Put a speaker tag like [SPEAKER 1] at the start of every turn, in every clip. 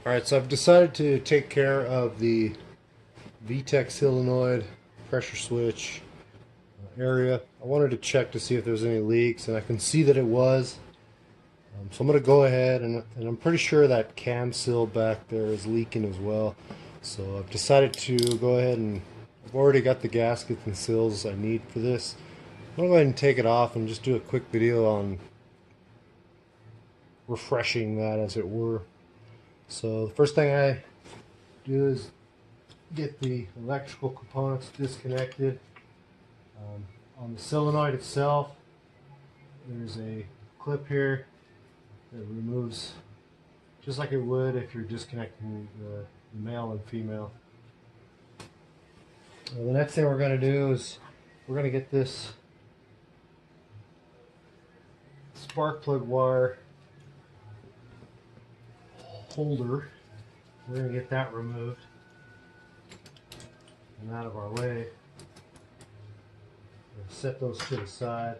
[SPEAKER 1] Alright, so I've decided to take care of the VTEC solenoid pressure switch area. I wanted to check to see if there was any leaks, and I can see that it was. So I'm going to go ahead, and I'm pretty sure that cam seal back there is leaking as well. So I've decided to go ahead, and I've already got the gaskets and seals I need for this. I'm going to go ahead and take it off and just do a quick video on refreshing that, as it were. So the first thing I do is get the electrical components disconnected. On the solenoid itself, there's a clip here that removes just like it would if you're disconnecting the male and female. The next thing we're going to do is we're going to get this spark plug wire holder. We're going to get that removed and out of our way. Set those to the side.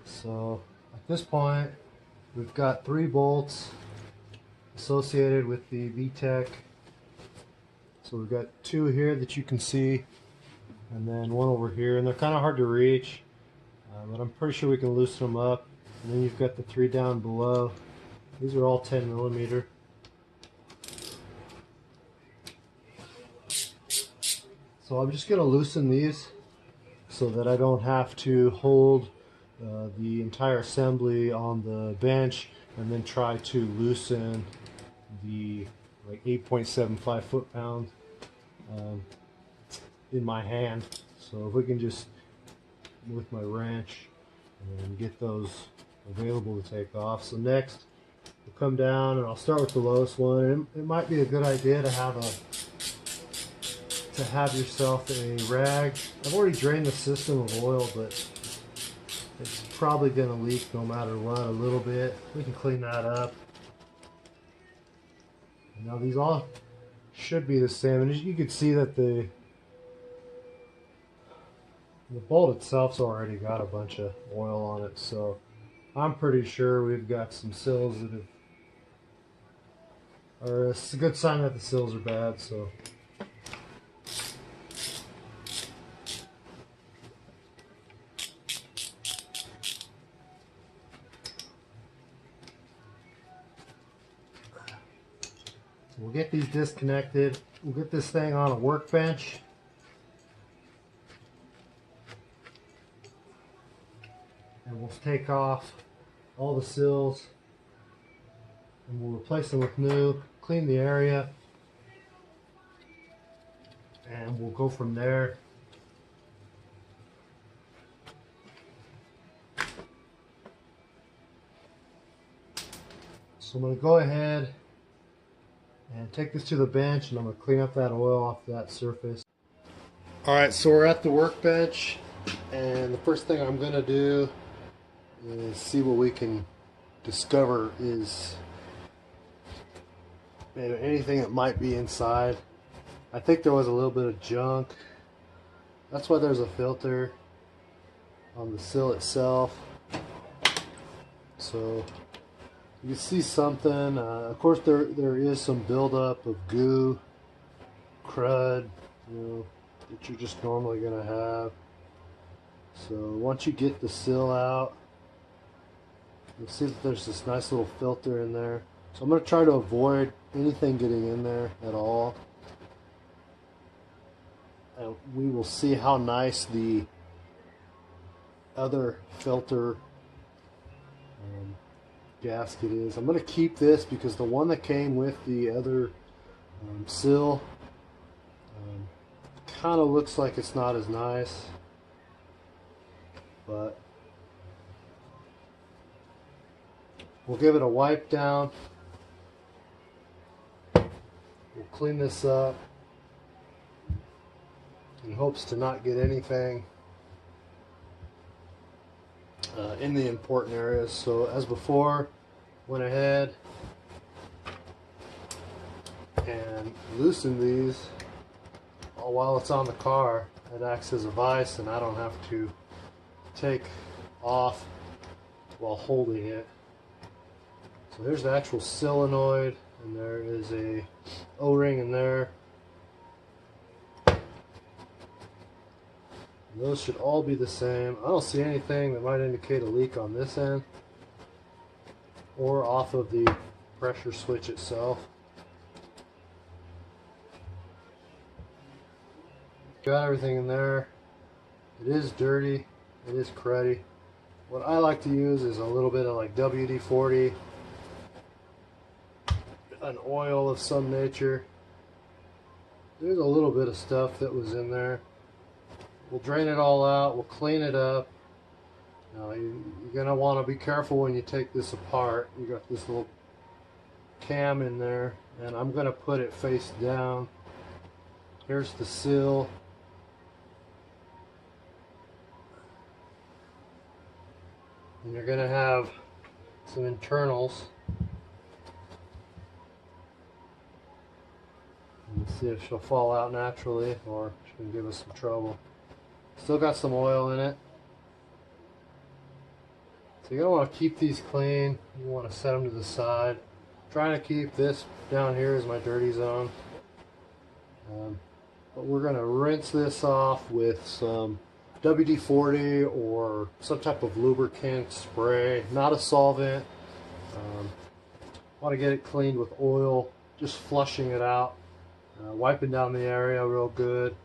[SPEAKER 1] So at this point, we've got 3 bolts associated with the VTEC. So we've got 2 here that you can see, and then 1 over here, and they're kind of hard to reach, but I'm pretty sure we can loosen them up. And then you've got the 3 down below. These are all 10 millimeter. So I'm just going to loosen these so that I don't have to hold the entire assembly on the bench and then try to loosen the like 8.75 foot-pounds in my hand. So if we can just, with my wrench, and get those available to take off. So next, we'll come down, and I'll start with the lowest one. And it might be a good idea to have yourself a rag. I've already drained the system of oil, but it's probably going to leak no matter what a little bit. We can clean that up. And now these all should be the same, and as you can see that the bolt itself's already got a bunch of oil on it, so I'm pretty sure we've got some seals that have, or it's a good sign that the seals are bad. So we'll get these disconnected. We'll get this thing on a workbench. And we'll take off all the seals, and we'll replace them with new, clean the area, and we'll go from there. So I'm going to go ahead and take this to the bench, and I'm going to clean up that oil off that surface. Alright, so we're at the workbench, and the first thing I'm going to do is see what we can discover is maybe anything that might be inside. I think there was a little bit of junk. That's why there's a filter on the sill itself. So you can see something. Of course, there is some buildup of goo, crud, that you're just normally going to have. So once you get the sill out, you'll see that there's this nice little filter in there. So I'm going to try to avoid anything getting in there at all. And we will see how nice the other filter gasket is. I'm going to keep this because the one that came with the other sill kind of looks like it's not as nice. But we'll give it a wipe down. We'll clean this up in hopes to not get anything in the important areas. So as before, went ahead and loosened these while it's on the car, it acts as a vise and I don't have to take off while holding it. So there's the actual solenoid, and there is a O-ring in there. And those should all be the same. I don't see anything that might indicate a leak on this end or off of the pressure switch itself. Got everything in there. It is dirty, it is cruddy. What I like to use is a little bit of like WD-40, an oil of some nature. There's a little bit of stuff that was in there. We'll drain it all out, we'll clean it up. Now you're going to want to be careful when you take this apart. You got this little cam in there, and I'm going to put it face down. Here's the seal. And you're going to have some internals. Let's see if she'll fall out naturally or she can give us some trouble. Still got some oil in it. So you're going to want to keep these clean. You want to set them to the side. I'm trying to keep this down here as my dirty zone. But we're going to rinse this off with some WD-40 or some type of lubricant spray, not a solvent. Want to get it cleaned with oil, just flushing it out, wiping down the area real good,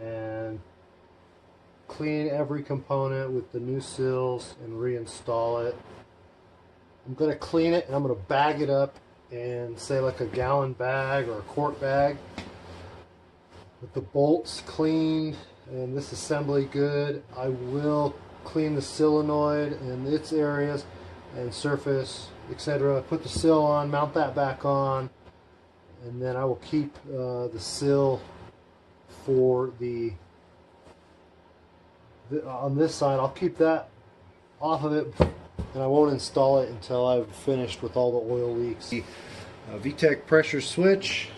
[SPEAKER 1] and clean every component with the new seals and reinstall it. I'm going to clean it and I'm going to bag it up in, say, like a gallon bag or a quart bag with the bolts cleaned and this assembly good. I will clean the solenoid and its areas and surface, etc. Put the seal on, mount that back on, and then I will keep the seal for the on this side. I'll keep that off of it, and I won't install it until I've finished with all the oil leaks. VTEC pressure switch,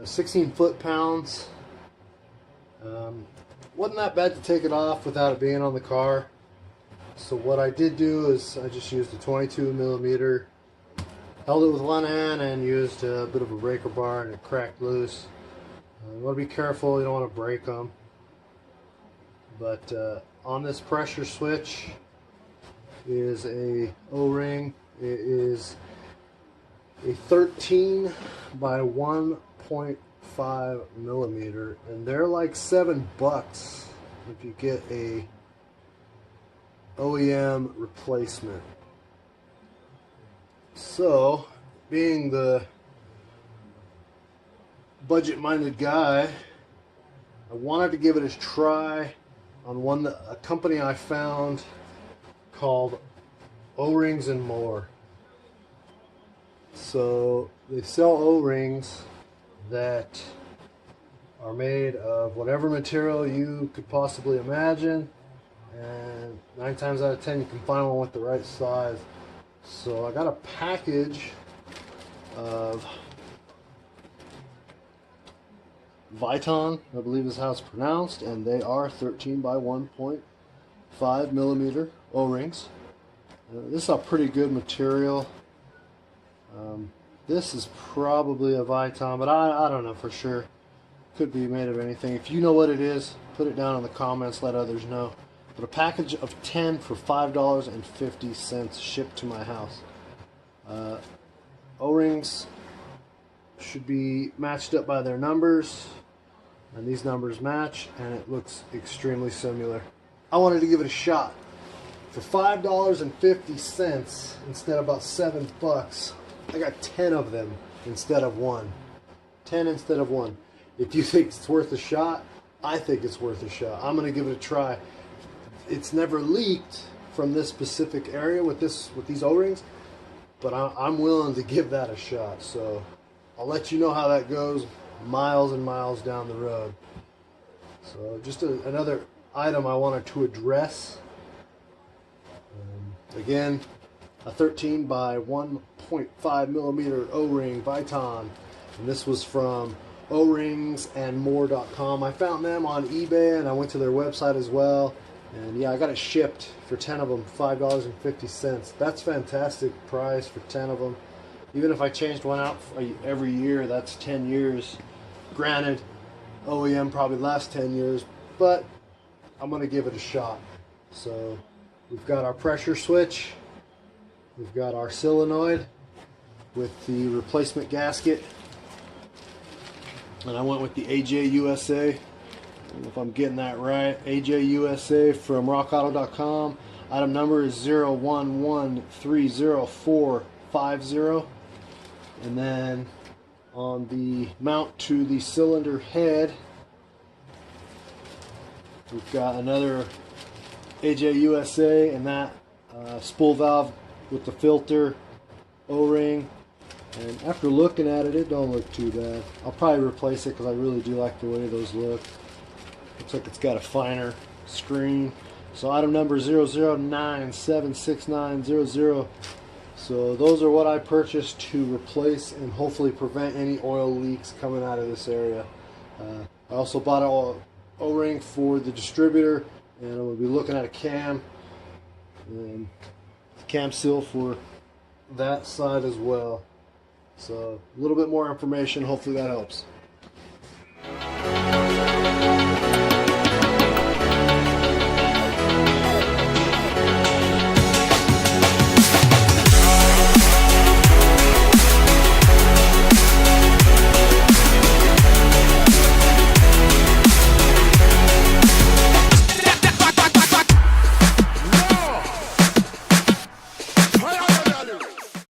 [SPEAKER 1] 16 foot-pounds. Wasn't that bad to take it off without it being on the car. So what I did do is I just used a 22 millimeter, held it with one hand and used a bit of a breaker bar, and it cracked loose. You want to be careful, you don't want to break them. But on this pressure switch is a O-ring. It is a 13 by 1.5 millimeter, and they're like $7 if you get a OEM replacement. So, being the budget-minded guy, I wanted to give it a try on a company I found called O-Rings and More. So they sell O-rings that are made of whatever material you could possibly imagine, and 9 times out of 10 you can find one with the right size. So I got a package of Viton, I believe is how it's pronounced, and they are 13 by 1.5 millimeter O-rings. This is a pretty good material. This is probably a Viton, but I don't know for sure. Could be made of anything. If you know what it is, put it down in the comments, let others know. But a package of 10 for $5.50 shipped to my house. O-rings should be matched up by their numbers, and these numbers match, and it looks extremely similar. I wanted to give it a shot. For $5.50 instead of about $7, I got 10 of them instead of one. 10 instead of one. If you think it's worth a shot, I think it's worth a shot. I'm going to give it a try. It's never leaked from this specific area with these O-rings, but I'm willing to give that a shot. So I'll let you know how that goes miles and miles down the road. So just another item I wanted to address. Again, a 13 by 1.5 millimeter O-ring Viton. And this was from oringsandmore.com. I found them on eBay and I went to their website as well. And yeah, I got it shipped for 10 of them, $5.50. That's fantastic price for 10 of them. Even if I changed one out every year, that's 10 years. Granted, OEM probably lasts 10 years, but I'm going to give it a shot. So we've got our pressure switch. We've got our solenoid with the replacement gasket. And I went with the AJ USA. I don't know if I'm getting that right. AJ USA from rockauto.com. Item number is 01130450. And then on the mount to the cylinder head, we've got another AJ USA, and that spool valve with the filter, O-ring. And after looking at it, it don't look too bad. I'll probably replace it because I really do like the way those look. Looks like it's got a finer screen. So item number 009769000. So those are what I purchased to replace and hopefully prevent any oil leaks coming out of this area. I also bought an O-ring for the distributor, and I'm going to be looking at a cam and cam seal for that side as well. So a little bit more information, hopefully that helps.